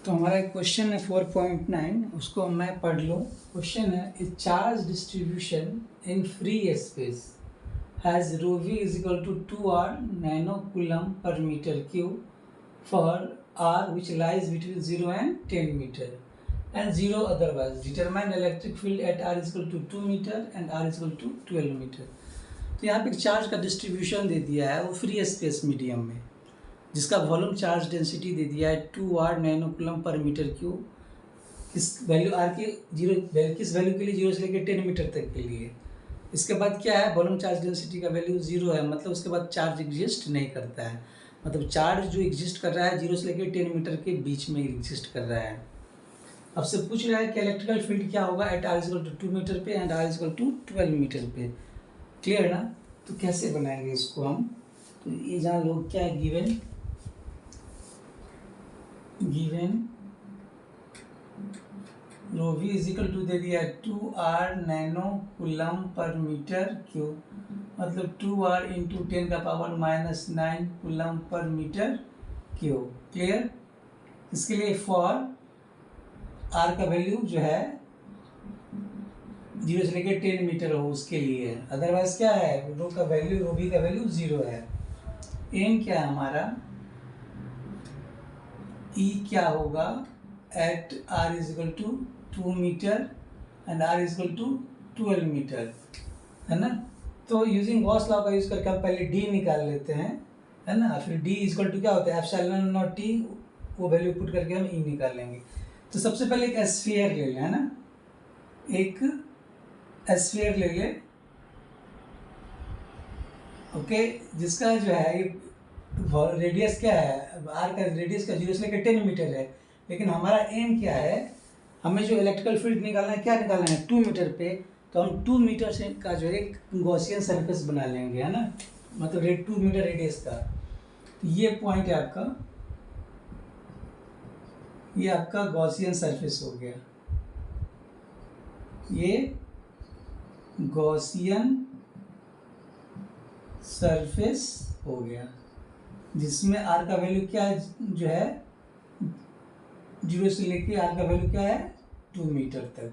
तो हमारा एक क्वेश्चन है 4.9, उसको मैं पढ़ लूँ। क्वेश्चन है, a charge distribution in free space has rho v is equal to 2r nano coulomb पर metre cube for r which lies between 0 and 10 metre and 0 otherwise determine electric field at r is equal to 2 metre and r is equal to 12 metre. तो यहाँ पे एक charge का distribution दे दिया है, वो free space medium में, जिसका वॉल्यूम चार्ज डेंसिटी दे दिया है 2r नैनो कूलम पर मीटर क्यूब। इस वैल्यू r की किस वैल्यू के लिए, 0 से लेकर 10 मीटर तक के लिए। इसके बाद क्या है, वॉल्यूम चार्ज डेंसिटी का वैल्यू 0 है, मतलब उसके बाद चार्ज एग्जिस्ट नहीं करता है। मतलब चार्ज जो एग्जिस्ट कर रहा है 0 से लेकर 10 मीटर के बीच में एग्जिस्ट कर रहा है। अब से पूछ रहा है कि इलेक्ट्रिकल फील्ड क्या होगा at r equal to 2 metre पे and r equal to 12 metre पे। क्लियर ना? तो कैसे बनाएंगे इसको हम? तो ये जहाँ लोग क्या है, given rho v is equal to दे दिया है 2r नैनो कूलम पर मीटर क्यूब, मतलब 2r इंटू 10 का पावर -9 कूलम पर मीटर क्यूब। क्लियर? इसके लिए फॉर r का वैल्यू जो है 0 से लेकर 10 मीटर हो उसके लिए, अदरवाइज क्या है, रो v का वैल्यू 0 है। एम क्या है हमारा, E क्या होगा at r is equal to 2 metre and r is equal to 12 metre, है ना। तो यूजिंग गॉस लॉ का यूज़ करके हम पहले d निकाल लेते हैं, है ना। फिर d इज इक्वल टू क्या होता है, एप्सिलॉन नॉट t, वो वैल्यू पुट करके हम E निकालेंगे। तो सबसे पहले एक एस्फीयर ले लें, है ना, एक एस्फीयर ले लें, ओके, जिसका जो है ये रेडियस क्या है, आर का रेडियस का 0 से लेकर 10 मीटर है। लेकिन हमारा एम क्या है, हमें जो इलेक्ट्रिकल फील्ड निकालना है, क्या निकालना है, 2 मीटर पे। तो हम 2 मीटर से का जो है एक गॉसियन सरफेस बना लेंगे, है ना, मतलब 2 मीटर रेडियस का। तो ये पॉइंट है आपका, ये आपका गॉसियन सरफेस हो गया, ये गॉसियन सरफेस हो गया, जिसमें r का वैल्यू क्या है, जो है 0 से लेके r का वैल्यू क्या है 2 मीटर तक।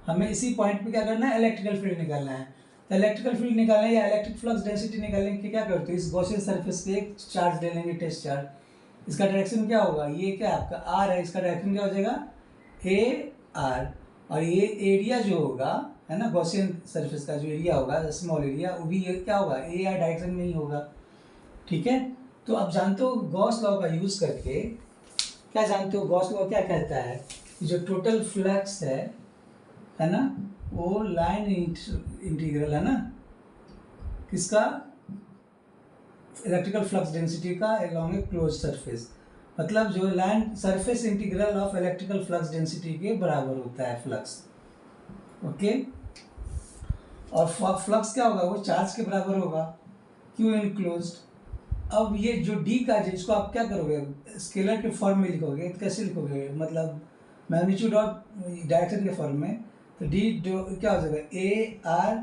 हमें इसी पॉइंट पे क्या करना है, इलेक्ट्रिकल फील्ड निकालना है। तो इलेक्ट्रिकल फील्ड निकालना है या इलेक्ट्रिक फ्लक्स डेंसिटी निकालने के क्या करते हैं, इस गॉसियन सरफेस पे एक चार्ज ले लेंगे, टेस्ट चार्ज। इसका डायरेक्शन क्या होगा, ये क्या आपका r है, इसका डायरेक्शन क्या हो जाएगा AR, और ये एरिया जो होगा, है ना, गॉसियन सरफेस का जो एरिया होगा, स्मॉल एरिया, वो भी क्या होगा AR डायरेक्शन में ही होगा। ठीक है। तो अब जानते हो गॉस लॉ का यूज़ करके, क्या जानते हो गॉस लॉ क्या कहता है, जो टोटल फ्लक्स है ना, वो लाइन इंटीग्रल है ना, किसका, इलेक्ट्रिकल फ्लक्स डेंसिटी का अलोंग ए क्लोज सरफेस। मतलब जो line surface integral of electrical flux density के बराबर होता है फ्लक्स, ओके। और फ्लक्स क्या होगा, वो चार्ज के बराबर होगा, क्यू इनक्लोज्ड। अब ये जो डी का, जिसको आप क्या करोगे, स्केलर के फॉर्म में लिखोगे, तो कैसे लिखोगे, मतलब मैग्नीट्यूड और डायरेक्शन के फॉर्म में। तो डी क्या हो जाएगा AR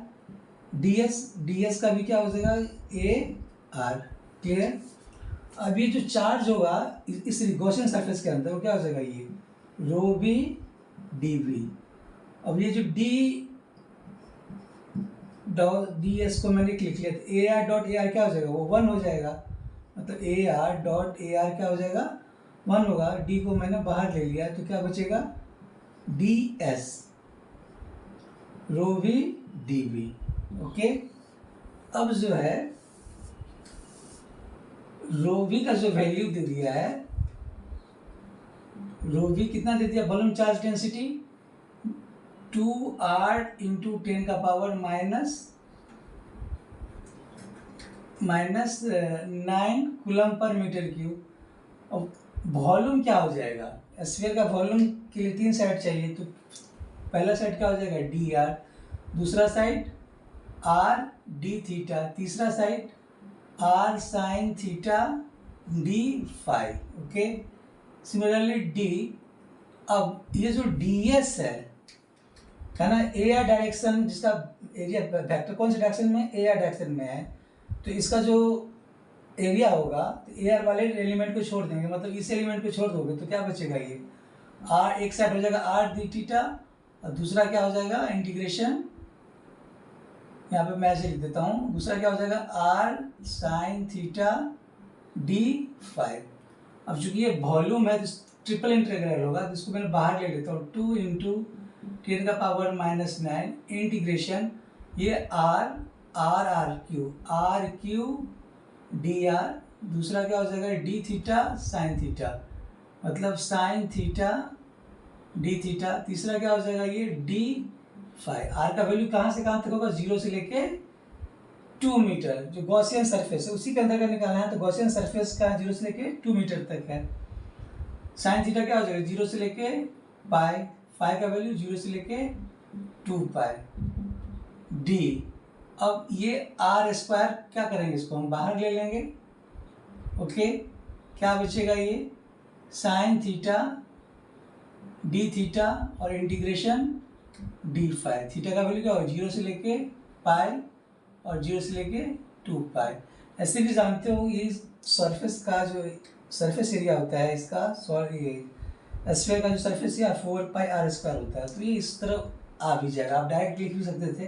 DS का भी क्या हो जाएगा AR। क्लियर? अब ये जो चार्ज होगा इस गॉसियन सरफेस के अंदर, वो क्या हो जाएगा, ये रो v dv। अब ये जो ds को मैंने लिख लिया, तो AR डॉट AR क्या हो जाएगा, वो 1 हो जाएगा, मतलब AR डॉट AR क्या हो जाएगा 1 होगा। D को मैंने बाहर ले लिया, तो क्या बचेगा DS रो v dv, ओके। अब जो है रो v का जो वैल्यू दे दिया है, रो v कितना दे दिया, volume charge density 2r into 10 का पावर -9 कूलम पर मीटर क्यूब। अब वॉल्यूम क्या हो जाएगा, स्फीयर का वॉल्यूम के लिए 3 साइड चाहिए, तो पहला साइड क्या हो जाएगा dr, दूसरा साइड r d थीटा, तीसरा side r sine theta d phi, okay. Similarly d, अब ये जो ds है ना, AR डायरेक्शन, जिसका एरिया वेक्टर कौन से डायरेक्शन में, AR डायरेक्शन में है, तो इसका जो एरिया होगा, तो AR वाले एलिमेंट को छोड़ देंगे, मतलब इस एलिमेंट को छोड़ दोगे तो क्या बचेगा, ये आर एक साइड हो जाएगा आर डी थीटा और दूसरा क्या हो जाएगा इंटीग्रेशन, यहाँ पे मैं ऐसे लिख देता हूँ, दूसरा क्या हो जाएगा R sine theta D phi. अब चूंकि ये वॉल्यूम है तो ट्रिपल इंटीग्रल होगा, तो इसको मैंने बाहर ले लेता हूँ, 2 इंटू 10⁻⁹ इंटीग्रेशन ये आर क्यू डी आर, दूसरा क्या हो जाएगा डी थीटा साइन थीटा, मतलब साइन थीटा डी थीटा, तीसरा क्या हो जाएगा ये डी फाई। आर का वैल्यू कहाँ से कहाँ तक होगा, 0 से लेके 2 मीटर, जो गॉसियन सरफेस है उसी के अंदर का निकालना है, तो गॉसियन सरफेस का 0 से लेके 2 मीटर तक है। साइन थीटा क्या हो जाएगा 0 से लेके पाई, फाई का वैल्यू 0 से लेके 2 पाई डी। अब ये आर स्क्वायर क्या करेंगे, इसको हम बाहर ले लेंगे। ओके, क्या बचेगा ये साइन थीटा डी थीटा और इंटीग्रेशन डी फाई, थीटा का वैल्यू क्या होगा 0 से लेके पाई और 0 से लेके 2 पाई। ऐसे भी जानते हो ये सरफेस का जो सरफेस एरिया होता है इसका, सॉरी ये स्फीयर का जो surface area 4 pi R square होता है, तो ये इस तरह आ भी जाएगा। आप डायरेक्ट लिख भी सकते थे,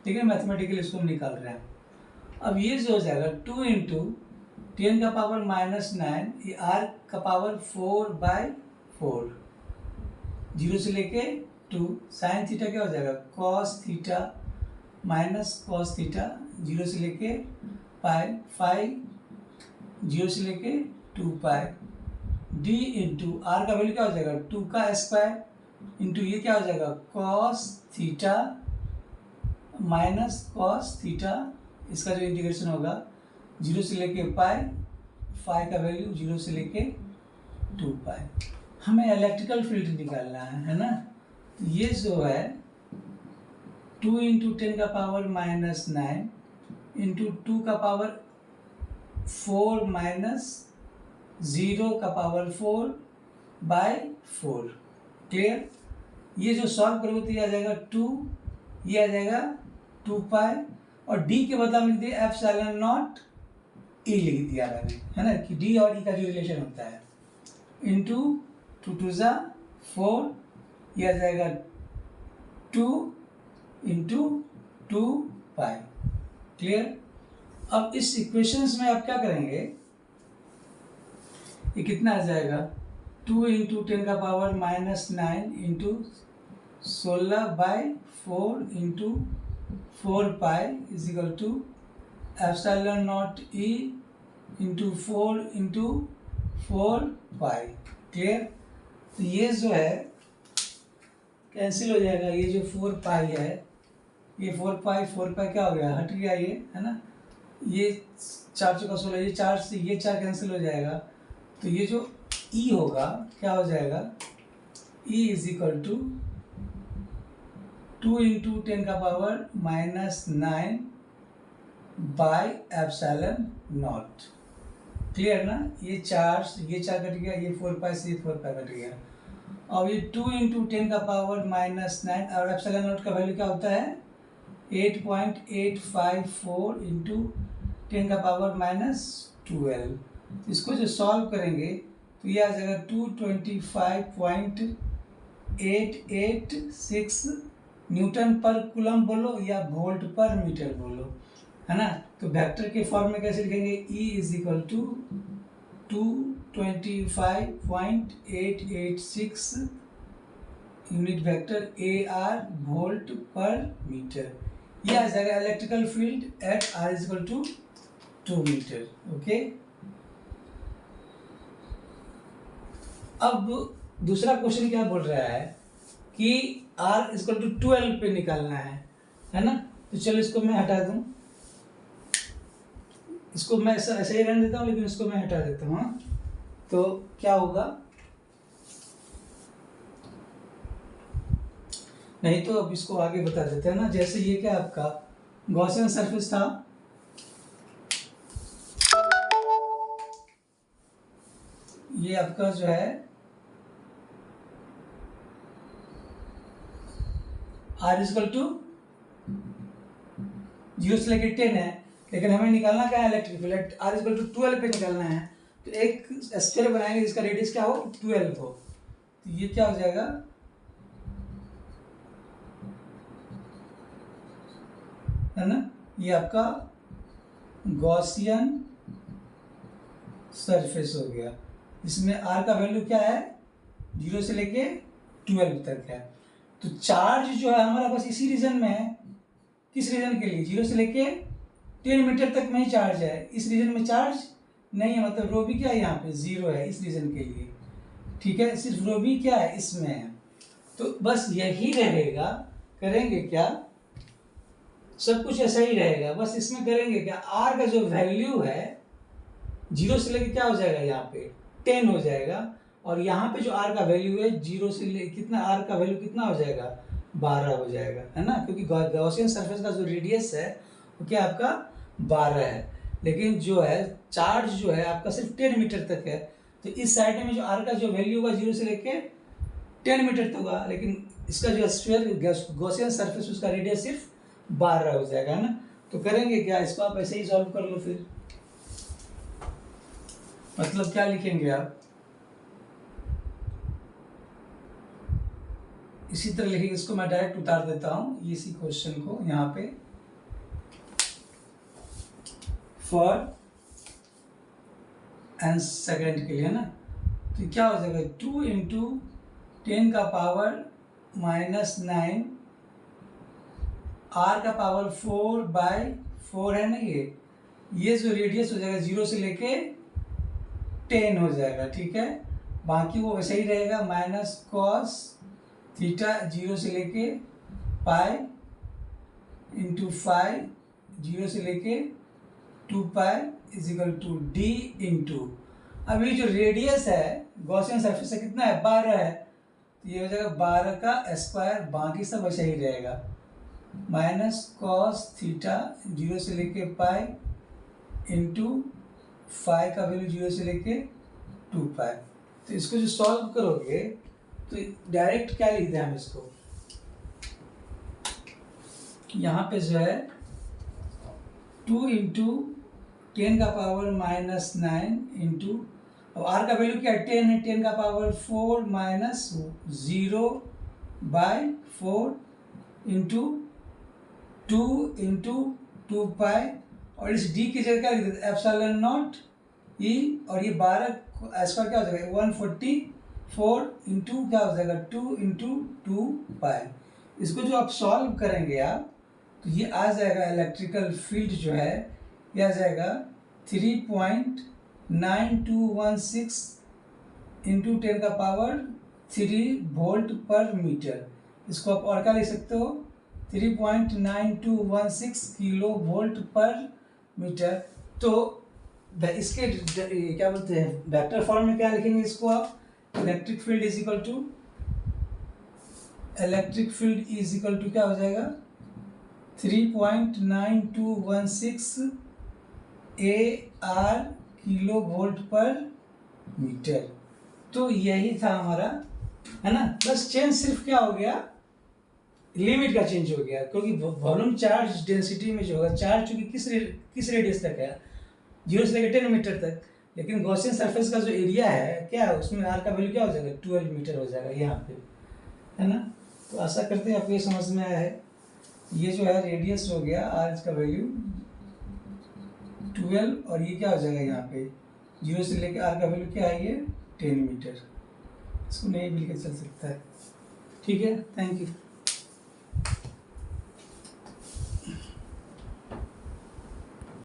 लेकिन मैथमेटिकली इसको हम निकाल रहे हैं। अब ये जो हो जाएगा 2 इंटू 10⁻⁹, ये आर का पावर 4/4, 0 से लेके 2, साइन थीटा क्या हो जाएगा cos theta minus cos theta, 0 से लेके पाई, फाई 0 से लेके 2 पाई डी इंटू आर का वैल्यू क्या हो जाएगा 2 का स्क्वायर इंटू ये क्या हो जाएगा cos theta minus cos theta, इसका जो इंटीग्रेशन होगा 0 से लेके पाई, फाई का वैल्यू 0 से लेके 2 पाई। हमें इलेक्ट्रिकल फील्ड निकालना है ना, तो ये जो है 2 इंटू 10⁻⁹ इंटू 2 का पावर 4 माइनस 0 का पावर 4/4। क्लियर, ये जो सॉल्व करोगे तो ये आ जाएगा 2, ये आ जाएगा 2 पाई और डी के बदला में लिख दिया ε0 ई लिख दिया मैंने, है ना, कि डी और ई का जो रिलेशन होता है, इंटू 2 2 ज़ा 4, ये आ जाएगा 2 इंटू 2 पाई। क्लियर, अब इस इक्वेशंस में आप क्या करेंगे, ये कितना आ जाएगा 2 into 10⁻⁹ into 16/4 into 4 pi is equal to ε0 E into 4 into 4 pi. Clear, तो ये जो है कैंसिल हो जाएगा, ये जो 4 पाई है, ये 4 पाई क्या हो गया, हट गया ये, है ना, ये 4 चौका 16, ये 4 से ये 4 कैंसिल हो जाएगा, तो ये जो ई होगा क्या हो जाएगा, E is equal to 2 into 10⁻⁹ by ε0। Clear ना, ये 4 कट गया, ये 4 पाई से 4 पाई कट गया। अब ये 2 इंटू 10⁻⁹ और ε0 का वैल्यू क्या होता है 8.854 इंटू 10⁻⁻12। इसको जो सॉल्व करेंगे तो ये आ जाएगा 225.886 न्यूटन पर कूलम बोलो या वोल्ट पर मीटर बोलो, है ना। तो वेक्टर के फॉर्म में कैसे लिखेंगे, E is equal to 225.886 unit vector AR volt per metre, ये आ जाएगा electrical field at R is equal to 2 metre. Okay, अब दूसरा क्वेश्चन क्या बोल रहा है कि R इज इक्वल टू 12 पे निकालना है ना। तो चलो इसको मैं हटा दूं, इसको मैं ऐसे ही रहने देता हूँ, लेकिन इसको मैं हटा देता हूँ। तो क्या होगा, नहीं तो अब इसको आगे बता देते हैं ना। जैसे ये क्या आपका गॉसियन सरफेस था, ये आपका जो है R इज इक्वल टू 0 से लेकर 10 है, लेकिन हमें निकालना क्या है electric field, R is equal to 12 पे निकालना है। तो एक स्फीयर बनाएंगे जिसका रेडियस क्या हो 12 हो, तो ये क्या हो जाएगा, है ना, ये आपका गॉसियन सरफेस हो गया। इसमें आर का वैल्यू क्या है, 0 से लेके 12 तक है। तो चार्ज जो है हमारा बस इसी रीजन में है। किस रीजन के लिए, 0 से लेके 10 मीटर तक में ही चार्ज है। इस रीजन में चार्ज नहीं है, मतलब रो भी क्या है यहाँ पे 0 है इस रीजन के लिए, ठीक है। सिर्फ रो भी क्या है इसमें है। तो बस यही रहेगा, करेंगे क्या, सब कुछ ऐसा ही रहेगा। बस इसमें करेंगे क्या, आर का जो वैल्यू है 0 से लेके क्या हो जाएगा, यहाँ पे 10 हो जाएगा। और यहाँ पे जो आर का वैल्यू है 0 से ले कितना, आर का वैल्यू कितना हो जाएगा, 12 हो जाएगा, है ना। क्योंकि गॉसियन सरफेस का जो रेडियस है वो क्या आपका 12 है। लेकिन जो है चार्ज जो है आपका सिर्फ 10 मीटर तक है। तो इस साइड में जो आर का जो वैल्यू होगा 0 से लेके 10 मीटर तक होगा। लेकिन इसका जो स्फीयर गॉसियन सरफेस उसका रेडियस सिर्फ 12 हो जाएगा, है ना। तो करेंगे क्या, इसको आप ऐसे ही सॉल्व कर लो। फिर मतलब क्या लिखेंगे आप, इसी तरह लिखेंगे। इसको मैं डायरेक्ट उतार देता हूँ इसी क्वेश्चन को यहाँ पे, फॉर एन सेकेंड के लिए, ना। तो क्या हो जाएगा, 2 × 10 का पावर -9 r का पावर 4/4 है ना। ये जो रेडियस हो जाएगा 0 से लेके 10 हो जाएगा, ठीक है। बाकी वो वैसे ही रहेगा, -cos थीटा 0 से लेके पाई × 5 0 से लेके 2π = d × अब ये जो रेडियस है गॉसियन सरफेस से कितना है, 12 है। तो ये हो जाएगा 12 का स्क्वायर, बाकी सब वैसे ही रहेगा, -cos थीटा 0 से लेके पाई × 5 का वैल्यू 0 से लेके 2π। तो इसको जो सॉल्व करोगे तो डायरेक्ट क्या लिखते हैं हम इसको, यहाँ पे जो है 2 × 10 का पावर -9 अब आर का वैल्यू क्या है, 10 है, 10 का पावर 4 - 0/4 × 2 × 2π। और इस d की जगह क्या लिख देते हैं, ε0 e, और ये 12 स्क्वायर क्या हो जाएगा 144 × क्या हो जाएगा 2 × 2π। इसको जो आप सॉल्व करेंगे आप, तो ये आ जाएगा इलेक्ट्रिकल फील्ड जो है ये आ जाएगा 3.9216 × 10 का पावर 3 वोल्ट पर मीटर। इसको आप और क्या लिख सकते हो, 3.9216 किलो वोल्ट पर मीटर। तो इसके क्या बोलते हैं, वेक्टर फॉर्म में क्या लिखेंगे इसको आप, electric field is equal to क्या हो जाएगा 3.9216 AR kilo volt per metre. तो यही था हमारा, है ना। बस चेंज सिर्फ क्या हो गया, लिमिट का चेंज हो गया। क्योंकि वॉल्यूम चार्ज डेंसिटी में जो होगा, चार्ज चूंकि किस रेडियस तक है 0 से लेकर 10 मीटर तक। लेकिन गॉसियन सरफेस का जो एरिया है क्या है, उसमें आर का वैल्यू क्या हो जाएगा 12 मीटर हो जाएगा यहाँ पे, है ना। तो आशा करते हैं आपको ये समझ में आया है। ये जो है रेडियस हो गया, आर का वैल्यू 12, और ये क्या हो जाएगा यहाँ पे 0 से लेकर आर का वैल्यू क्या है, ये 10 मीटर। इसको नहीं भी लिखा चल सकता है, ठीक है। Thank you.